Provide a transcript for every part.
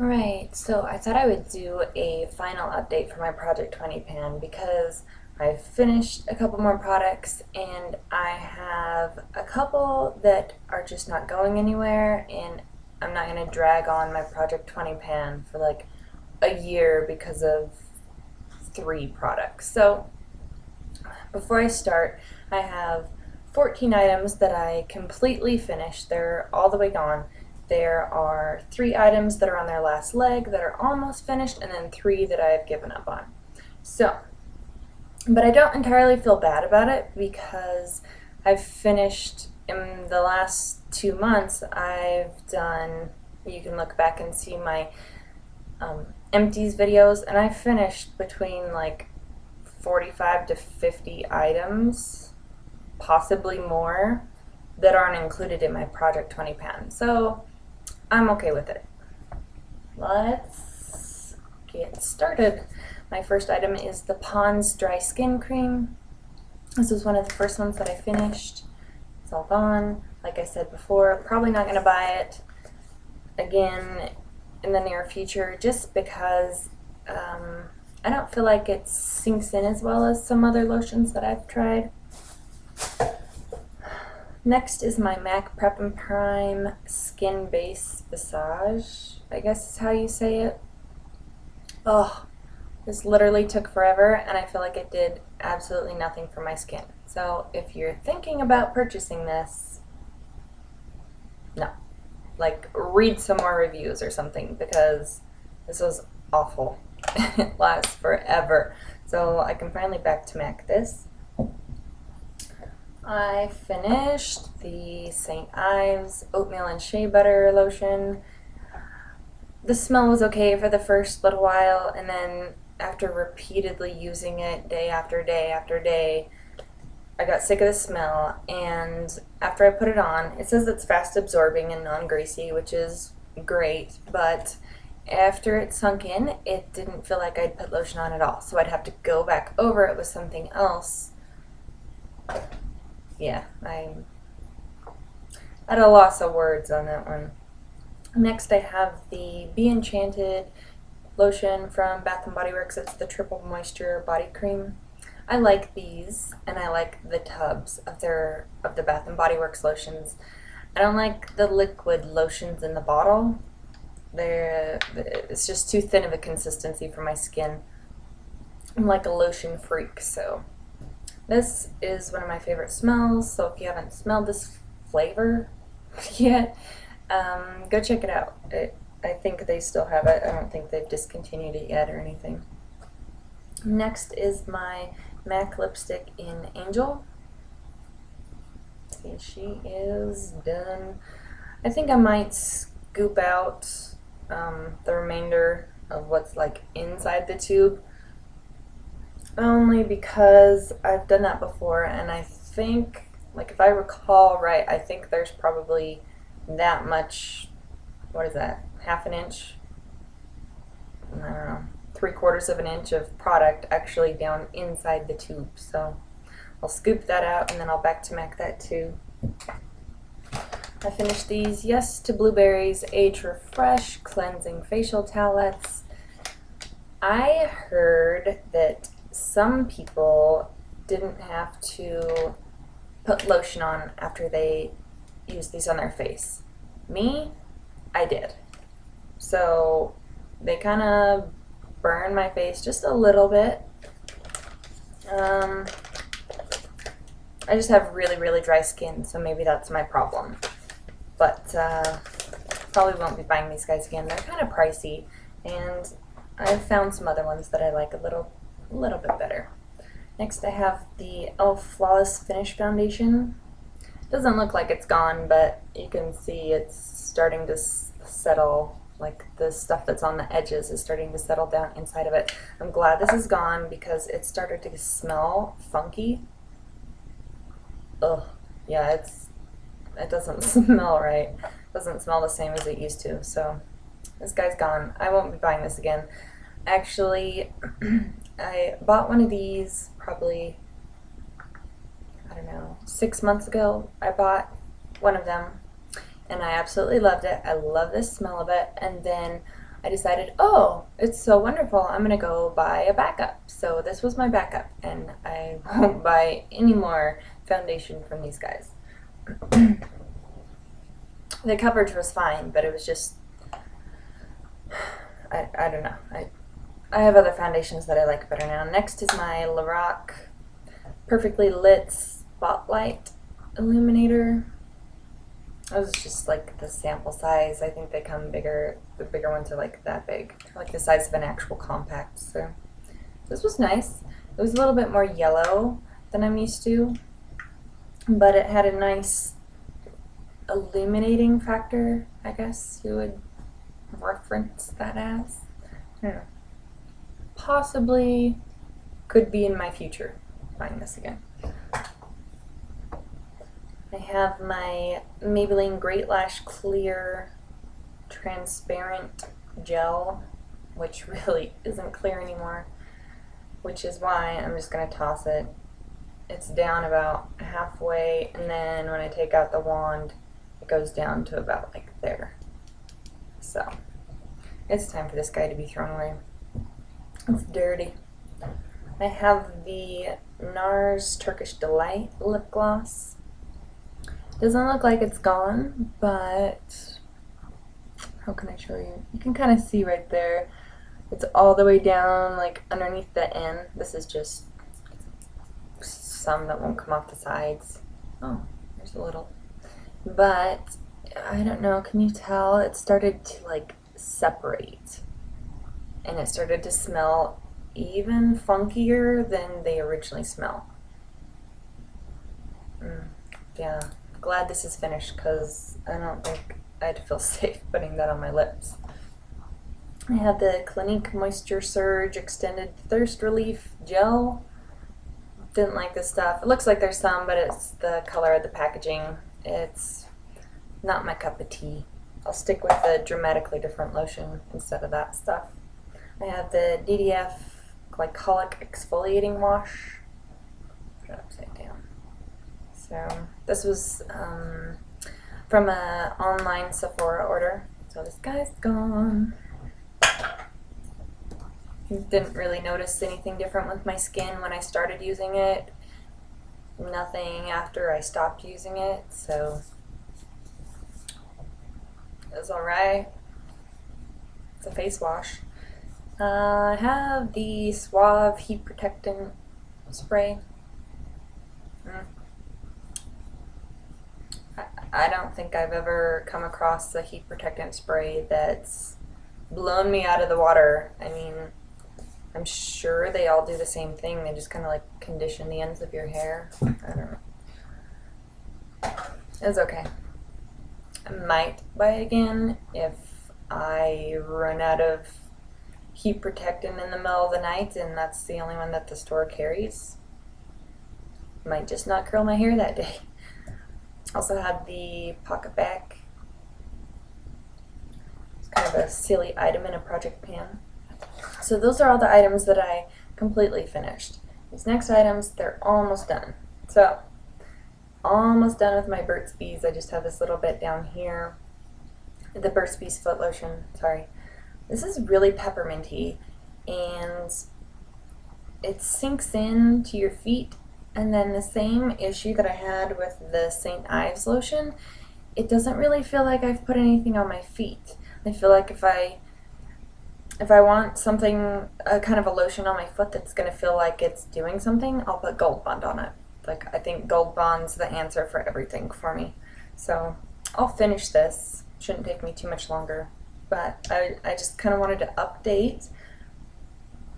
Alright, so I thought I would do a final update for my Project 20 pan because I've finished a couple more products and I have a couple that are just not going anywhere, and I'm not going to drag on my Project 20 pan for like a year because of 3 products. So before I start, I have 14 items that I completely finished. They're all the way gone. There are 3 items that are on their last leg that are almost finished, and then 3 that I've given up on. So, but I don't entirely feel bad about it because I've finished in the last 2 months. I've done, you can look back and see my empties videos, and I finished between like 45 to 50 items, possibly more, that aren't included in my Project 20 pan. So I'm okay with it. Let's get started. My first item is the Pond's Dry Skin Cream. This was one of the first ones that I finished. It's all gone. Like I said before, probably not going to buy it again in the near future just because I don't feel like it sinks in as well as some other lotions that I've tried. Next is my MAC Prep and Prime Skin Base Visage, I guess is how you say it. Oh, this literally took forever, and I feel like it did absolutely nothing for my skin. So if you're thinking about purchasing this, no. Like, read some more reviews or something, because this was awful. It lasts forever. So I can finally back to MAC this. I finished the St. Ives Oatmeal and Shea Butter lotion. The smell was okay for the first little while, and then after repeatedly using it day after day after day, I got sick of the smell. And after I put it on, it says it's fast absorbing and non-greasy, which is great, but after it sunk in, it didn't feel like I'd put lotion on at all. So I'd have to go back over it with something else. Yeah, I'm at a loss of words on that one. Next I have the Be Enchanted lotion from Bath & Body Works. It's the Triple Moisture Body Cream. I like these, and I like the tubs of the Bath & Body Works lotions. I don't like the liquid lotions in the bottle. It's just too thin of a consistency for my skin. I'm like a lotion freak, so this is one of my favorite smells. So if you haven't smelled this flavor yet, go check it out. I think they still have it. I don't think they've discontinued it yet or anything. Next is my MAC lipstick in Angel. See, she is done. I think I might scoop out the remainder of what's like inside the tube, only because I've done that before, and I think, like, if I recall right, I think there's probably that much, what is that, half an inch? I don't know, 3/4 of an inch of product actually down inside the tube. So I'll scoop that out, and then I'll back to MAC that too. I finished these Yes to Blueberries Age Refresh Cleansing Facial Towelettes. I heard that some people didn't have to put lotion on after they used these on their face. Me, I did. So they kind of burn my face just a little bit. I just have really, really dry skin, so maybe that's my problem. But probably won't be buying these guys again. They're kind of pricey, and I've found some other ones that I like a little bit better. Next I have the e.l.f. Flawless Finish Foundation. Doesn't look like it's gone, but you can see it's starting to settle. Like, the stuff that's on the edges is starting to settle down inside of it. I'm glad this is gone because it started to smell funky. Ugh, yeah, it doesn't smell right. It doesn't smell the same as it used to, so this guy's gone. I won't be buying this again. Actually, I bought one of these probably, I don't know, 6 months ago. I bought one of them, and I absolutely loved it. I love the smell of it, and then I decided, oh, it's so wonderful, I'm going to go buy a backup. So this was my backup, and I won't buy any more foundation from these guys. The coverage was fine, but it was just, I don't know. I have other foundations that I like better now. Next is my Lorac Perfectly Lit Spotlight Illuminator. This is just like the sample size. I think they come bigger. The bigger ones are like that big, like the size of an actual compact. So this was nice. It was a little bit more yellow than I'm used to, but it had a nice illuminating factor, I guess you would reference that as. I don't know. Possibly could be in my future buying this again. I have my Maybelline Great Lash Clear Transparent Gel, which really isn't clear anymore, which is why I'm just going to toss it. It's down about halfway, and then when I take out the wand, it goes down to about like there. So it's time for this guy to be thrown away. It's dirty. I have the NARS Turkish Delight lip gloss. Doesn't look like it's gone, but how can I show you? You can kind of see right there. It's all the way down, like underneath the N. This is just some that won't come off the sides. Oh, there's a little. But I don't know, can you tell? It started to like separate. And it started to smell even funkier than they originally smell. Yeah, glad this is finished because I don't think I'd feel safe putting that on my lips. I have the Clinique Moisture Surge Extended Thirst Relief Gel. Didn't like this stuff. It looks like there's some, but it's the color of the packaging. It's not my cup of tea. I'll stick with the Dramatically Different lotion instead of that stuff. I have the DDF Glycolic Exfoliating Wash. Put it upside down. So this was from an online Sephora order. So this guy's gone. Didn't really notice anything different with my skin when I started using it. Nothing after I stopped using it, so it was alright. It's a face wash. I have the Suave Heat Protectant Spray. I don't think I've ever come across a heat protectant spray that's blown me out of the water. I mean, I'm sure they all do the same thing. They just kind of like condition the ends of your hair. I don't know. It's okay. I might buy it again if I run out of heat protectant in the middle of the night and that's the only one that the store carries. Might just not curl my hair that day. Also had the Pocket Back. It's kind of a silly item in a project pan. So those are all the items that I completely finished. These next items, they're almost done. So, almost done with my Burt's Bees. I just have this little bit down here. The Burt's Bees foot lotion, sorry. This is really pepperminty, and it sinks in to your feet. And then the same issue that I had with the St. Ives lotion, it doesn't really feel like I've put anything on my feet. I feel like if I want something, kind of a lotion on my foot that's going to feel like it's doing something, I'll put Gold Bond on it. Like, I think Gold Bond's the answer for everything for me. So, I'll finish this. Shouldn't take me too much longer. But I just kind of wanted to update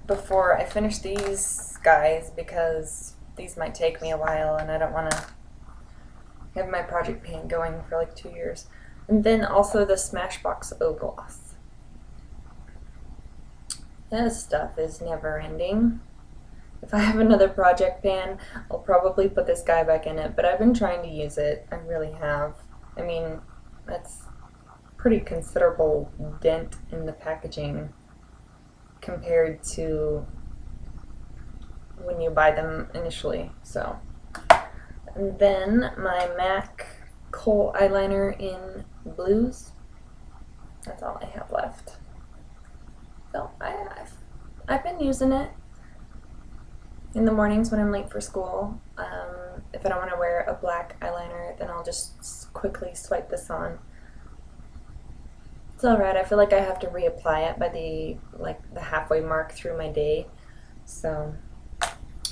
before I finish these guys because these might take me a while and I don't want to have my project pan going for like 2 years. And then also the Smashbox O Gloss. This stuff is never ending. If I have another project pan, I'll probably put this guy back in it, but I've been trying to use it. I really have. I mean, that's pretty considerable dent in the packaging compared to when you buy them initially. So, and then my MAC Kohl eyeliner in blues. That's all I have left. So I've been using it in the mornings when I'm late for school. If I don't want to wear a black eyeliner, then I'll just quickly swipe this on. It's alright. I feel like I have to reapply it by the halfway mark through my day. So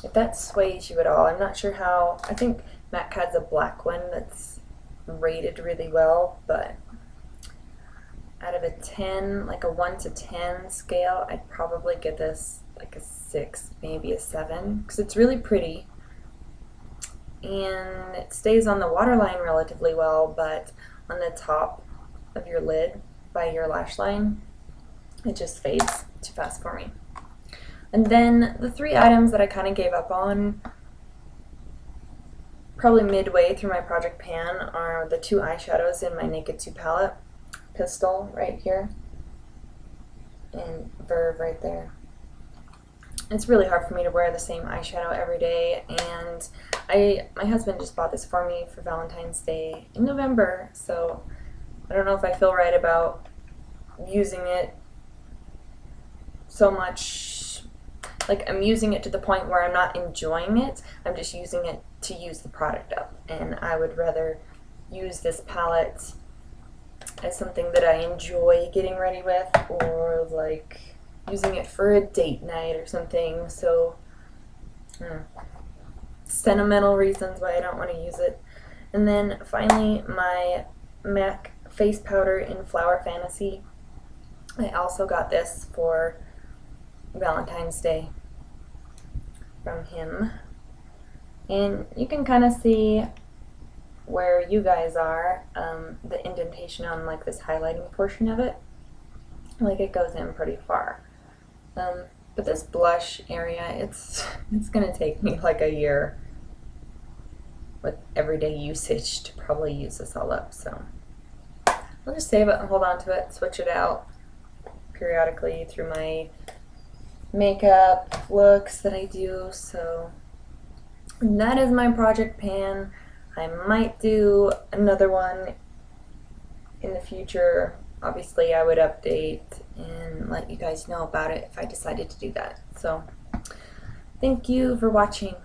if that sways you at all, I'm not sure how. I think MAC has a black one that's rated really well, but out of a 10, like a 1 to 10 scale, I'd probably give this like a 6, maybe a 7, because it's really pretty and it stays on the waterline relatively well, but on the top of your lid by your lash line, it just fades too fast for me. And then the 3 items that I kind of gave up on probably midway through my project pan are the 2 eyeshadows in my Naked 2 palette, Pistol right here and Verve right there. It's really hard for me to wear the same eyeshadow every day, and my husband just bought this for me for Valentine's Day in November, so I don't know if I feel right about using it so much. Like, I'm using it to the point where I'm not enjoying it, I'm just using it to use the product up, and I would rather use this palette as something that I enjoy getting ready with, or like using it for a date night or something. So sentimental reasons why I don't want to use it. And then finally, my MAC face powder in Flower Fantasy. I also got this for Valentine's Day from him, and you can kind of see where you guys are, the indentation on like this highlighting portion of it, like it goes in pretty far. But this blush area, it's gonna take me like a year with everyday usage to probably use this all up, so I'll just save it and hold on to it, switch it out periodically through my makeup looks that I do. So that is my project pan. I might do another one in the future. Obviously, I would update and let you guys know about it if I decided to do that. So, thank you for watching.